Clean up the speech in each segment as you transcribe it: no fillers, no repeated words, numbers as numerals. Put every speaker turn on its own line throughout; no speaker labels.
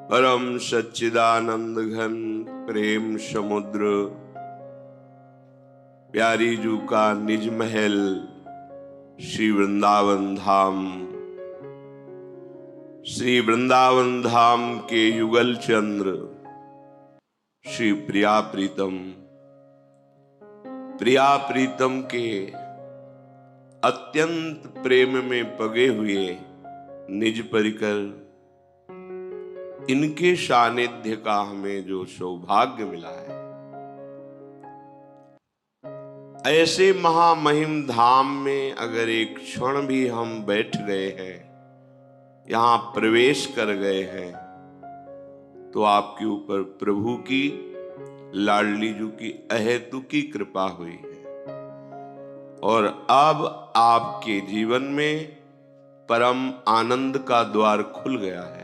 परम सच्चिदानंद घन प्रेम समुद्र प्यारी जू का निज महल श्री वृंदावन धाम, श्री वृंदावन धाम के युगल चंद्र श्री प्रिया प्रीतम के अत्यंत प्रेम में पगे हुए निज परिकर इनके सानिध्य का हमें जो सौभाग्य मिला है, ऐसे महामहिम धाम में अगर एक क्षण भी हम बैठ गए हैं, यहां प्रवेश कर गए हैं, तो आपके ऊपर प्रभु की लाडली जू की अहेतुकी कृपा हुई है और अब आपके जीवन में परम आनंद का द्वार खुल गया है।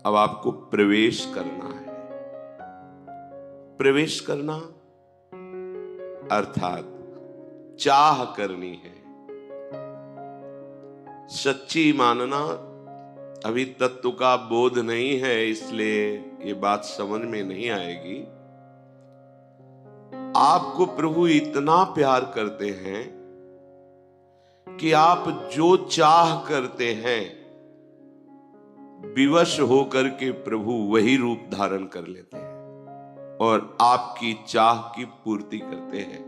अब आपको प्रवेश करना है। प्रवेश करना अर्थात चाह करनी है। सच्ची मानना अभी तत्व का बोध नहीं है, इसलिए ये बात समझ में नहीं आएगी। आपको प्रभु इतना प्यार करते हैं कि आप जो चाह करते हैं विवश होकर के प्रभु वही रूप धारण कर लेते हैं और आपकी चाह की पूर्ति करते हैं,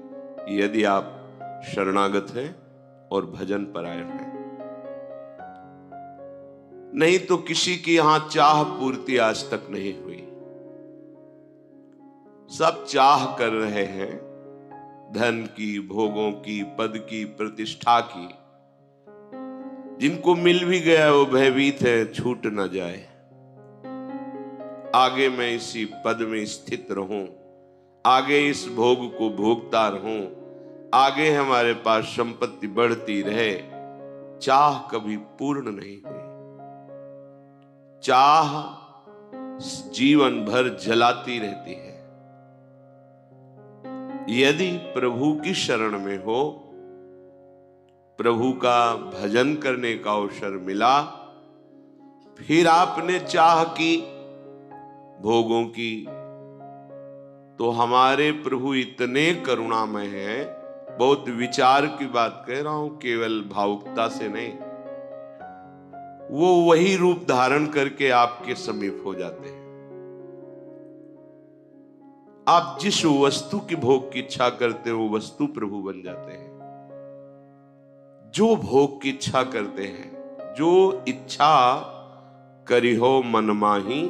यदि आप शरणागत हैं और भजन परायण हैं। नहीं तो किसी की यहां चाह पूर्ति आज तक नहीं हुई। सब चाह कर रहे हैं धन की, भोगों की, पद की, प्रतिष्ठा की। जिनको मिल भी गया वो भयभीत है छूट न जाए, आगे मैं इसी पद में स्थित रहूं, आगे इस भोग को भोगता रहूं, आगे हमारे पास संपत्ति बढ़ती रहे। चाह कभी पूर्ण नहीं हुई। चाह जीवन भर जलाती रहती है। यदि प्रभु की शरण में हो, प्रभु का भजन करने का अवसर मिला, फिर आपने चाह की भोगों की, तो हमारे प्रभु इतने करुणामय हैं। बहुत विचार की बात कह रहा हूं, केवल भावुकता से नहीं। वो वही रूप धारण करके आपके समीप हो जाते हैं। आप जिस वस्तु की भोग की इच्छा करते हो, वो वस्तु प्रभु बन जाते हैं। जो भोग की इच्छा करते हैं, जो इच्छा करी हो मन माही,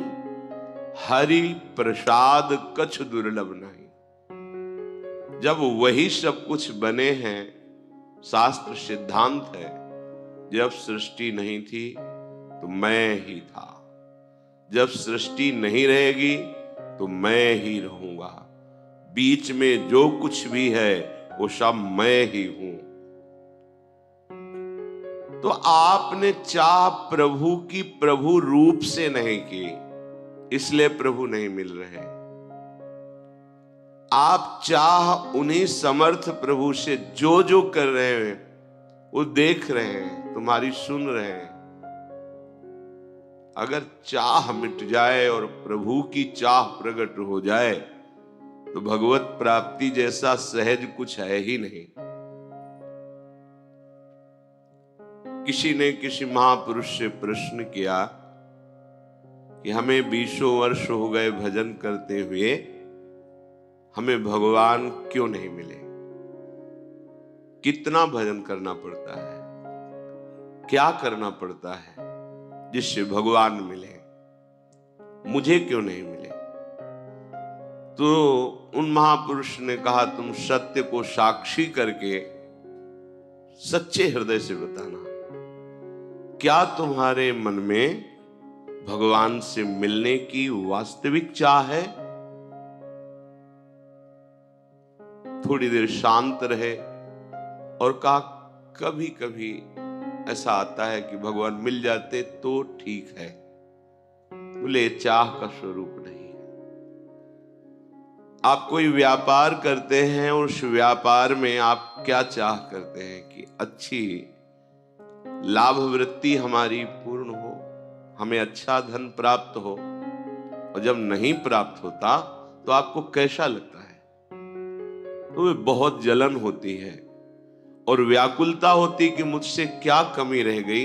हरि प्रसाद कछ दुर्लभ नहीं। जब वही सब कुछ बने हैं, शास्त्र सिद्धांत है, जब सृष्टि नहीं थी तो मैं ही था, जब सृष्टि नहीं रहेगी तो मैं ही रहूंगा, बीच में जो कुछ भी है वो सब मैं ही हूं। तो आपने चाह प्रभु की प्रभु रूप से नहीं की, इसलिए प्रभु नहीं मिल रहे। आप चाह उन्हीं समर्थ प्रभु से जो जो कर रहे हैं, वो देख रहे हैं, तुम्हारी सुन रहे हैं। अगर चाह मिट जाए और प्रभु की चाह प्रकट हो जाए, तो भगवत प्राप्ति जैसा सहज कुछ है ही नहीं। किसी ने किसी महापुरुष से प्रश्न किया कि हमें 20 वर्ष हो गए भजन करते हुए, हमें भगवान क्यों नहीं मिले? कितना भजन करना पड़ता है, क्या करना पड़ता है जिससे भगवान मिले? मुझे क्यों नहीं मिले? तो उन महापुरुष ने कहा, तुम सत्य को साक्षी करके सच्चे हृदय से बताना, क्या तुम्हारे मन में भगवान से मिलने की वास्तविक चाह है? थोड़ी देर शांत रहे और कहा, कभी कभी ऐसा आता है कि भगवान मिल जाते तो ठीक है। बोले, चाह का स्वरूप नहीं है। आप कोई व्यापार करते हैं, उस व्यापार में आप क्या चाह करते हैं कि अच्छी लाभ वृत्ति हमारी पूर्ण हो, हमें अच्छा धन प्राप्त हो और जब नहीं प्राप्त होता तो आपको कैसा लगता है? तो बहुत जलन होती है और व्याकुलता होती कि मुझसे क्या कमी रह गई,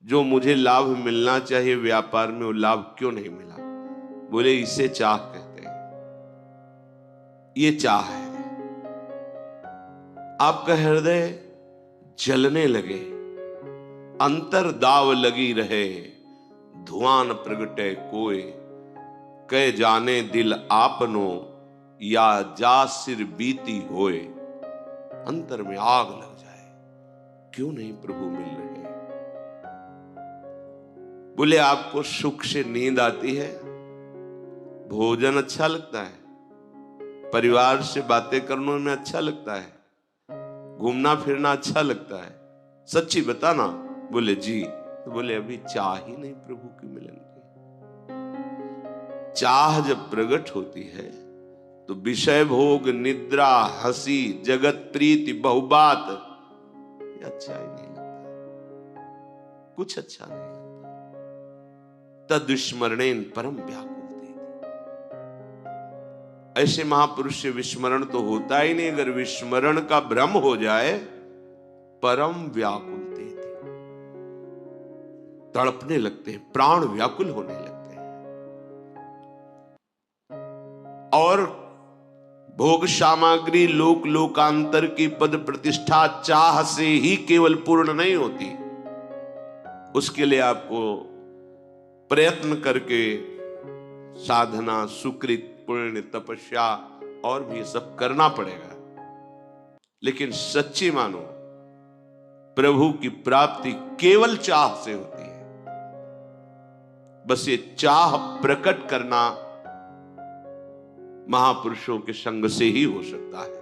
जो मुझे लाभ मिलना चाहिए व्यापार में वो लाभ क्यों नहीं मिला। बोले इसे चाह कहते हैं। ये चाह है। आपका हृदय जलने लगे, अंतर दाव लगी रहे, धुआं न प्रगटे कोय, कह जाने दिल आपनो या जा सिर बीती होए। अंतर में आग लग जाए, क्यों नहीं प्रभु मिल रहे। बोले आपको सुख से नींद आती है, भोजन अच्छा लगता है, परिवार से बातें करने में अच्छा लगता है, घूमना फिरना अच्छा लगता है, सच्ची बताना। बोले जी। तो बोले अभी चाह ही नहीं प्रभु की मिलन की। चाह जब प्रकट होती है तो विषय भोग, निद्रा, हंसी, जगत प्रीति, बहुबात, ये अच्छा ही नहीं लगता, कुछ अच्छा नहीं लगता। तद्विस्मरणेन परम व्याकुल। ऐसे महापुरुष से विस्मरण तो होता ही नहीं। अगर विस्मरण का भ्रम हो जाए, परम व्याकुल देते, तड़पने लगते हैं, प्राण व्याकुल होने लगते हैं। और भोग सामग्री, लोक लोकांतर की पद प्रतिष्ठा चाह से ही केवल पूर्ण नहीं होती, उसके लिए आपको प्रयत्न करके साधना, सुकृत, पुण्य, तपस्या और भी सब करना पड़ेगा। लेकिन सच्ची मानो प्रभु की प्राप्ति केवल चाह से होती है। बस ये चाह प्रकट करना महापुरुषों के संग से ही हो सकता है।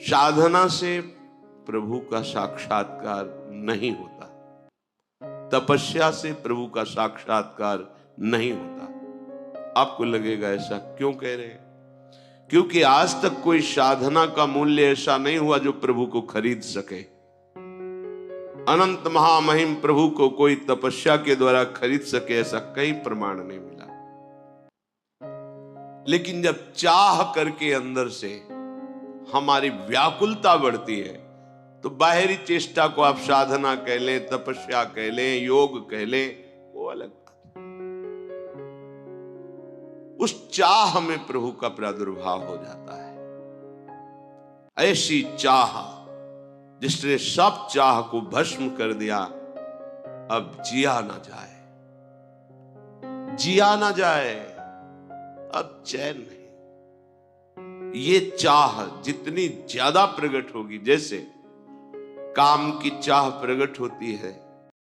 साधना से प्रभु का साक्षात्कार नहीं होता, तपस्या से प्रभु का साक्षात्कार नहीं होता। आपको लगेगा ऐसा क्यों कह रहे हैं? क्योंकि आज तक कोई साधना का मूल्य ऐसा नहीं हुआ जो प्रभु को खरीद सके। अनंत महामहिम प्रभु को कोई तपस्या के द्वारा खरीद सके, ऐसा कहीं प्रमाण नहीं मिला। लेकिन जब चाह करके अंदर से हमारी व्याकुलता बढ़ती है, तो बाहरी चेष्टा को आप साधना कह लें, तपस्या कह लें, योग कह लें, वो अलग बात। उस चाह में प्रभु का प्रादुर्भाव हो जाता है। ऐसी चाह जिसने सब चाह को भस्म कर दिया, अब जिया ना जाए, जिया ना जाए, अब चैन नहीं। ये चाह जितनी ज्यादा प्रकट होगी, जैसे काम की चाह प्रकट होती है